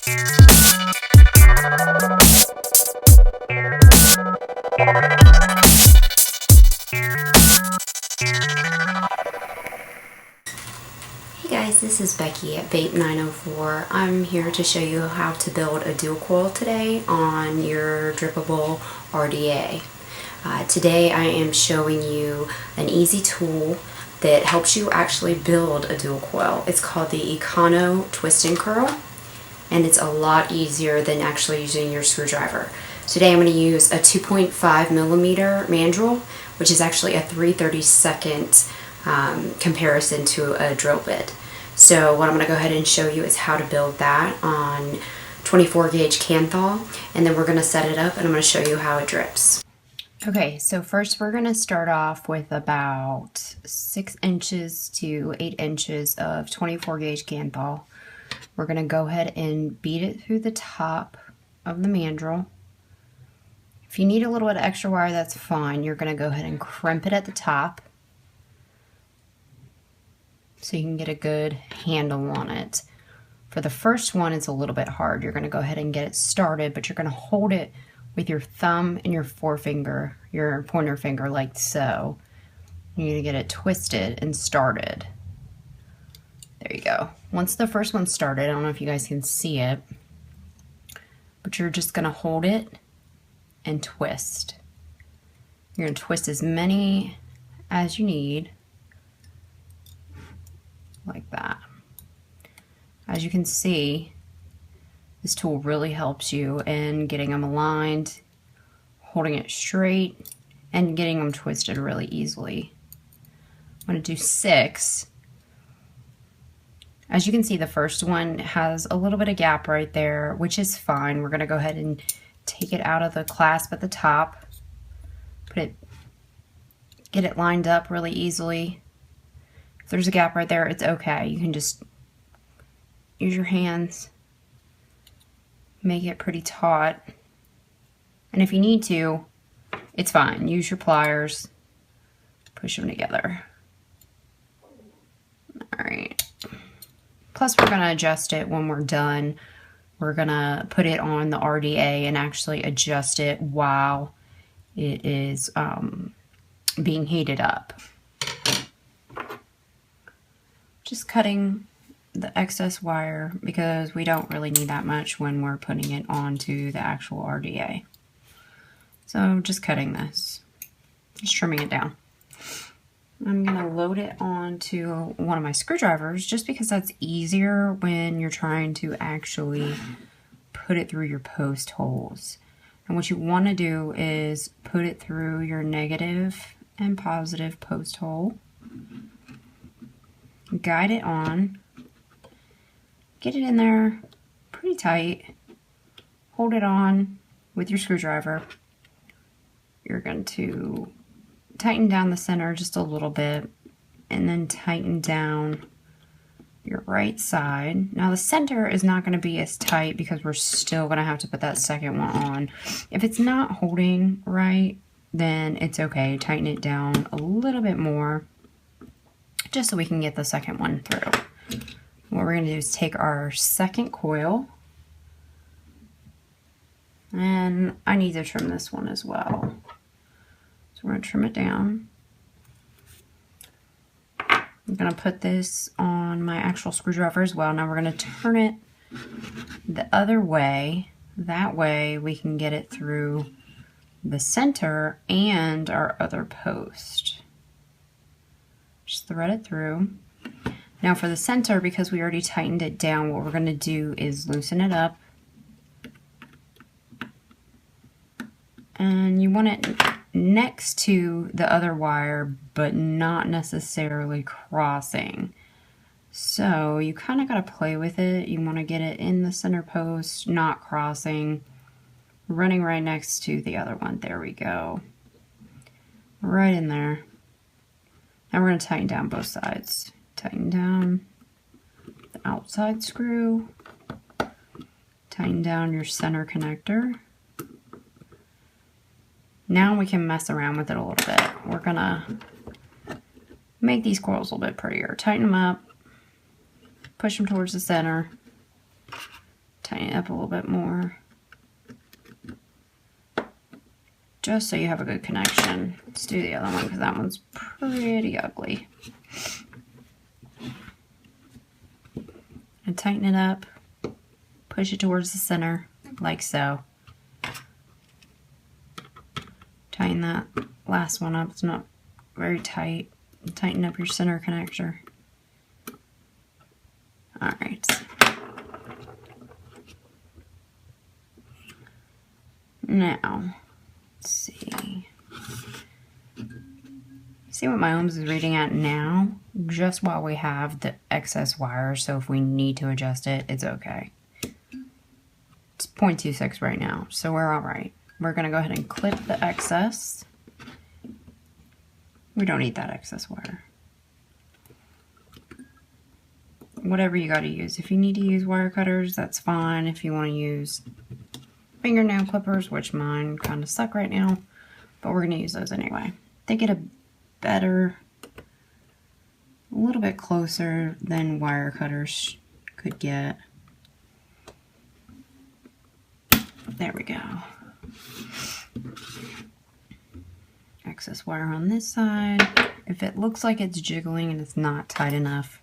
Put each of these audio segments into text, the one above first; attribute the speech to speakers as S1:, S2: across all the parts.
S1: Hey guys, this is Becky at Vape 904. I'm here to show you how to build a dual coil today on your drippable RDA. Today I am showing you an easy tool that helps you actually build a dual coil. It's called the Econo Twist and Curl, and it's a lot easier than actually using your screwdriver. Today I'm going to use a 2.5 millimeter mandrel, which is actually a 3/32 comparison to a drill bit. So what I'm going to go ahead and show you is how to build that on 24 gauge Canthal, and then we're going to set it up and I'm going to show you how it drips. Okay, so first we're going to start off with about 6 inches to 8 inches of 24 gauge Canthal. We're going to go ahead and beat it through the top of the mandrel. If you need a little bit of extra wire, that's fine. You're going to go ahead and crimp it at the top so you can get a good handle on it. For the first one, it's a little bit hard. You're going to go ahead and get it started, but you're going to hold it with your thumb and your forefinger, your pointer finger, like so. You're going to get it twisted and started. There you go. Once the first one's started, I don't know if you guys can see it, but you're just going to hold it and twist. You're going to twist as many as you need, like that. As you can see, this tool really helps you in getting them aligned, holding it straight, and getting them twisted really easily. I'm going to do 6. As you can see, the first one has a little bit of gap right there, which is fine. We're going to go ahead and take it out of the clasp at the top, get it lined up really easily. If there's a gap right there, it's okay. You can just use your hands, make it pretty taut, and if you need to, it's fine. Use your pliers, push them together. Alright. Plus we're going to adjust it when we're done. We're going to put it on the RDA and actually adjust it while it is being heated up. Just cutting the excess wire because we don't really need that much when we're putting it onto the actual RDA. So just cutting this, just trimming it down. I'm going to load it onto one of my screwdrivers just because that's easier when you're trying to actually put it through your post holes. And what you want to do is put it through your negative and positive post hole. Guide it on. Get it in there pretty tight. Hold it on with your screwdriver. You're going to tighten down the center just a little bit and then tighten down your right side. Now the center is not going to be as tight because we're still going to have to put that second one on. If it's not holding right, then it's okay. Tighten it down a little bit more just so we can get the second one through. What we're going to do is take our second coil, and I need to trim this one as well. So we're going to trim it down. I'm going to put this on my actual screwdriver as well. Now we're going to turn it the other way. That way we can get it through the center and our other post. Just thread it through. Now for the center, because we already tightened it down, what we're going to do is loosen it up. And you want it next to the other wire, but not necessarily crossing. So you kind of got to play with it. You want to get it in the center post, not crossing, running right next to the other one. There we go. Right in there. Now we're going to tighten down both sides. Tighten down the outside screw. Tighten down your center connector. Now we can mess around with it a little bit. We're going to make these coils a little bit prettier. Tighten them up. Push them towards the center. Tighten it up a little bit more. Just so you have a good connection. Let's do the other one because that one's pretty ugly. And tighten it up. Push it towards the center, like so. Tighten that last one up. It's not very tight. Tighten up your center connector. Alright. Now, let's see. See what my ohms is reading at now? Just while we have the excess wire, so if we need to adjust it, it's okay. It's 0.26 right now, so we're alright. We're going to go ahead and clip the excess. We don't need that excess wire. Whatever you got to use. If you need to use wire cutters, that's fine. If you want to use fingernail clippers, which mine kind of suck right now, but we're going to use those anyway. They get a little bit closer than wire cutters could get. There we go. Excess wire on this side. If it looks like it's jiggling and it's not tight enough,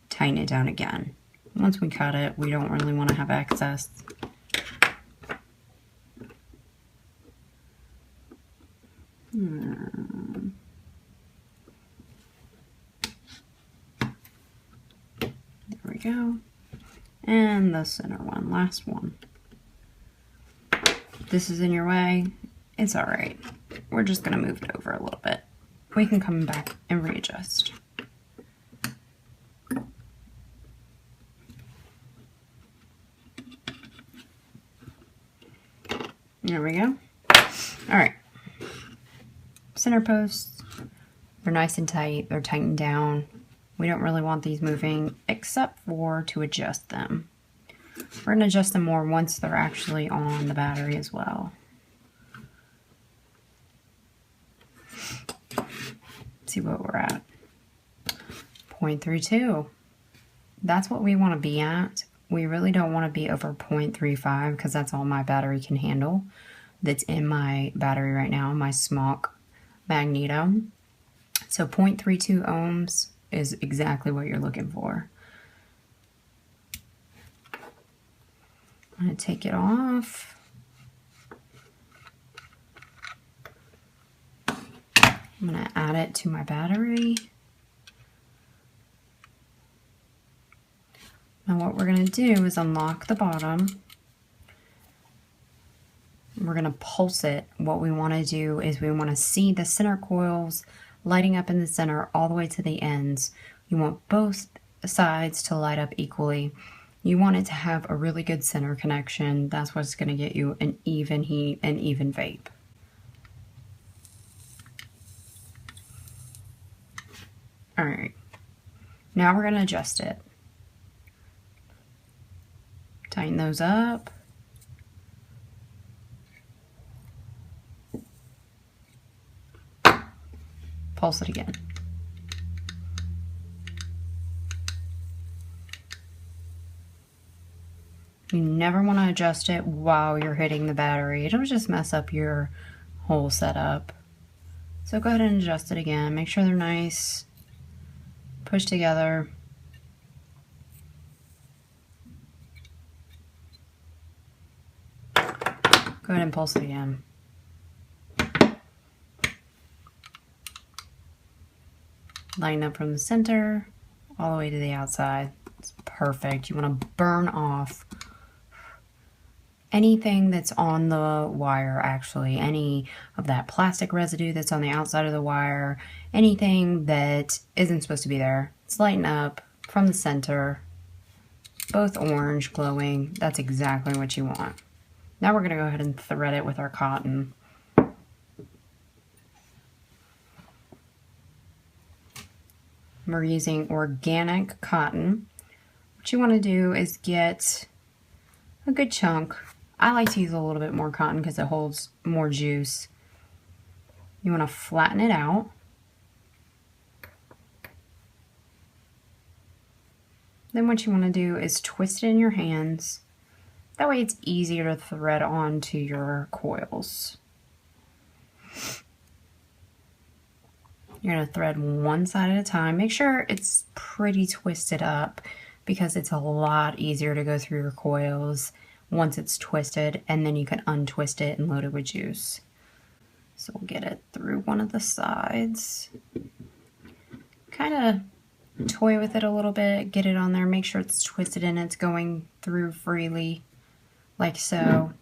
S1: tighten it down again. Once we cut it, we don't really want to have excess. There we go. And the center one, last one. This is in your way, it's alright. We're just going to move it over a little bit. We can come back and readjust. There we go. Alright. Center posts, they're nice and tight, they're tightened down. We don't really want these moving except for to adjust them. We're going to adjust them more once they're actually on the battery as well. Let's see what we're at. 0.32. That's what we want to be at. We really don't want to be over 0.35 because that's all my battery can handle. That's in my battery right now, my Smock Magneto. So 0.32 ohms is exactly what you're looking for. I'm going to take it off. I'm going to add it to my battery. Now what we're going to do is unlock the bottom. We're going to pulse it. What we want to do is we want to see the center coils lighting up in the center all the way to the ends. You want both sides to light up equally. You want it to have a really good center connection. That's what's going to get you an even heat and even vape. Alright, now we're going to adjust it. Tighten those up. Pulse it again. You never want to adjust it while you're hitting the battery. It'll just mess up your whole setup. So go ahead and adjust it again. Make sure they're nice, pushed together. Go ahead and pulse it again. Line up from the center all the way to the outside. It's perfect. You want to burn off anything that's on the wire, actually. Any of that plastic residue that's on the outside of the wire. Anything that isn't supposed to be there. It's lighten up from the center. Both orange, glowing. That's exactly what you want. Now we're going to go ahead and thread it with our cotton. We're using organic cotton. What you want to do is get a good chunk. I like to use a little bit more cotton because it holds more juice. You want to flatten it out. Then what you want to do is twist it in your hands That way it's easier to thread onto your coils. You're going to thread one side at a time. Make sure it's pretty twisted up because it's a lot easier to go through your coils once it's twisted, and then you can untwist it and load it with juice. So we'll get it through one of the sides. Kind of toy with it a little bit, get it on there, make sure it's twisted and it's going through freely, like so.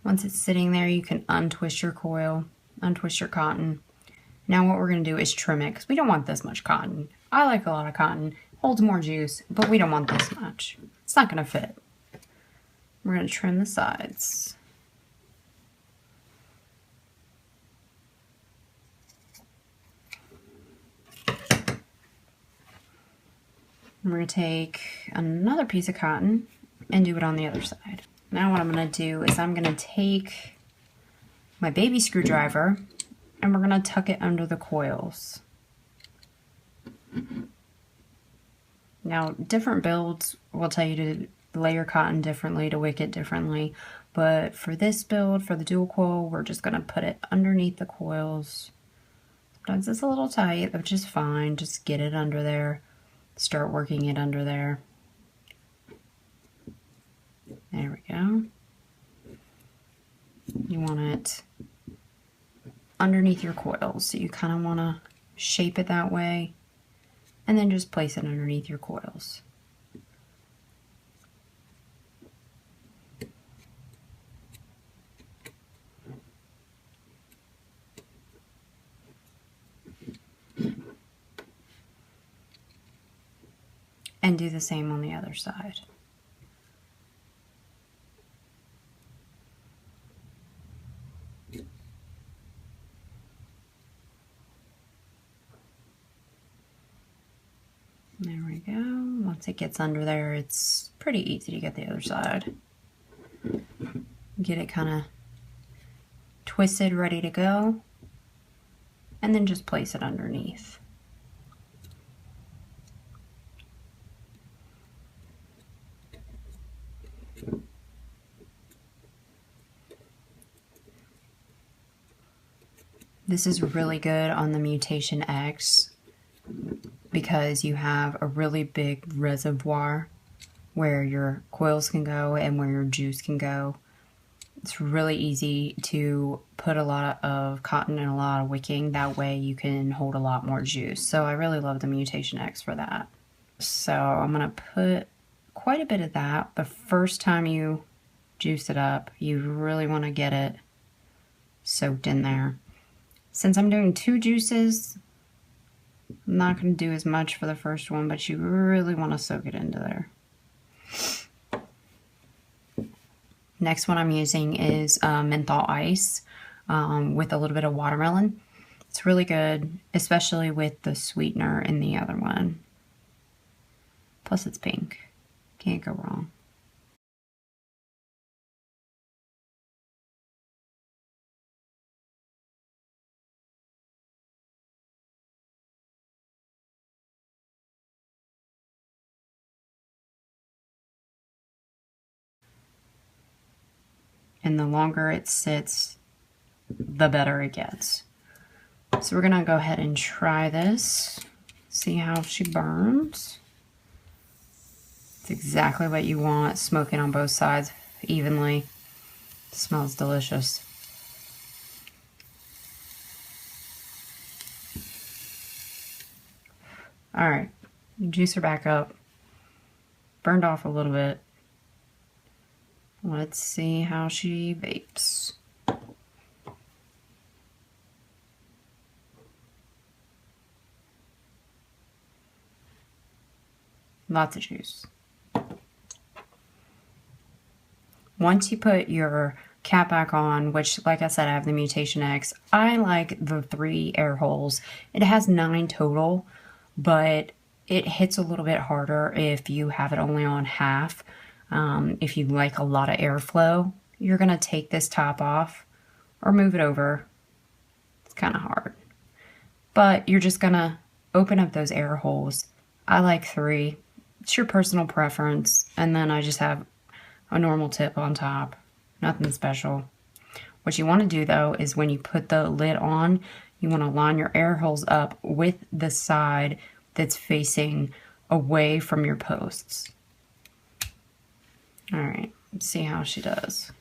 S1: Once it's sitting there, you can untwist your coil, untwist your cotton. Now what we're going to do is trim it, because we don't want this much cotton. I like a lot of cotton, holds more juice, but we don't want this much. It's not going to fit. We're going to trim the sides. We're going to take another piece of cotton and do it on the other side. Now what I'm going to do is I'm going to take my baby screwdriver and we're going to tuck it under the coils. Now, different builds will tell you to layer cotton differently, to wick it differently, but for this build, for the dual coil, we're just going to put it underneath the coils. Sometimes it's a little tight, which is fine. Just get it under there. Start working it under there. There we go. You want it underneath your coils, so you kind of want to shape it that way and then just place it underneath your coils. And do the same on the other side. There we go. Once it gets under there, it's pretty easy to get the other side. Get it kind of twisted, ready to go, and then just place it underneath. This is really good on the Mutation X because you have a really big reservoir where your coils can go and where your juice can go. It's really easy to put a lot of cotton and a lot of wicking. That way you can hold a lot more juice. So I really love the Mutation X for that. So I'm going to put quite a bit of that. The first time you juice it up, you really want to get it soaked in there. Since I'm doing 2 juices, I'm not going to do as much for the first one, but you really want to soak it into there. Next one I'm using is menthol ice with a little bit of watermelon. It's really good, especially with the sweetener in the other one. Plus it's pink. Can't go wrong. And the longer it sits, the better it gets. So we're gonna go ahead and try this, see how she burns. It's exactly what you want, smoking on both sides evenly. It smells delicious. All right, juice her back up. Burned off a little bit. Let's see how she vapes. Lots of juice. Once you put your cap back on, which like I said, I have the Mutation X, I like the 3 air holes. It has 9 total, but it hits a little bit harder if you have it only on half. If you like a lot of airflow, you're going to take this top off or move it over. It's kind of hard. But you're just going to open up those air holes. I like 3. It's your personal preference. And then I just have a normal tip on top. Nothing special. What you want to do though is when you put the lid on, you want to line your air holes up with the side that's facing away from your posts. Alright, let's see how she does.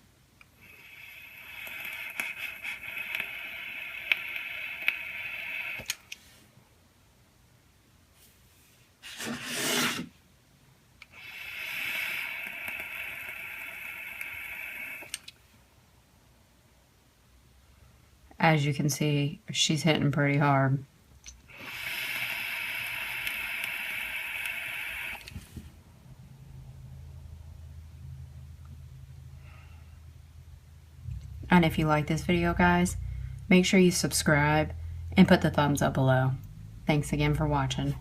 S1: As you can see, she's hitting pretty hard. And if you like this video, guys, make sure you subscribe and put the thumbs up below. Thanks again for watching.